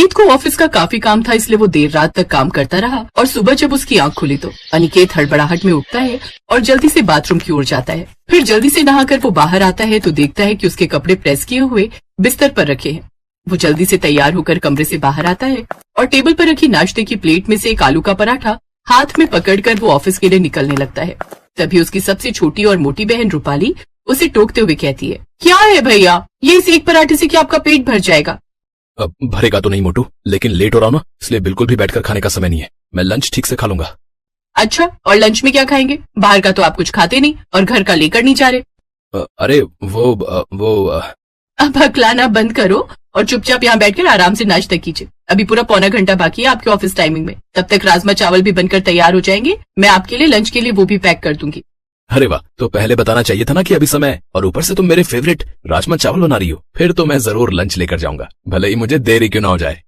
अनिकेत को ऑफिस का काफी काम था, इसलिए वो देर रात तक काम करता रहा और सुबह जब उसकी आंख खुली तो अनिकेत हड़बड़ाहट में उठता है और जल्दी से बाथरूम की ओर जाता है। फिर जल्दी से नहाकर वो बाहर आता है तो देखता है कि उसके कपड़े प्रेस किए हुए बिस्तर पर रखे हैं। वो जल्दी से तैयार होकर कमरे से बाहर आता है और टेबल पर रखी नाश्ते की प्लेट में से एक आलू का पराठा हाथ में पकड़कर वो ऑफिस के लिए निकलने लगता है। तभी उसकी सबसे छोटी और मोटी बहन रूपाली उसे टोकते हुए कहती है, क्या है भैया, ये इस एक पराठे से क्या आपका पेट भर जाएगा? अब भरेगा तो नहीं मोटू, लेकिन लेट हो रहा हूं ना, इसलिए बिल्कुल भी बैठकर खाने का समय नहीं है। मैं लंच ठीक से खा लूंगा। अच्छा, और लंच में क्या खाएंगे? बाहर का तो आप कुछ खाते नहीं और घर का लेकर नहीं जा रहे। अरे वो अब हकलाना बंद करो और चुपचाप यहाँ बैठकर आराम से नाश्ता कीजिए। अभी पूरा पौना घंटा बाकी है आपके ऑफिस टाइमिंग में। तब तक राजमा चावल भी बनकर तैयार हो जाएंगे। मैं आपके लिए लंच के लिए वो भी पैक कर दूंगी। अरे वाह, तो पहले बताना चाहिए था ना कि अभी समय है, और ऊपर से तुम मेरे फेवरेट राजमा चावल बना रही हो। फिर तो मैं जरूर लंच लेकर जाऊंगा, भले ही मुझे देरी क्यों ना हो जाए।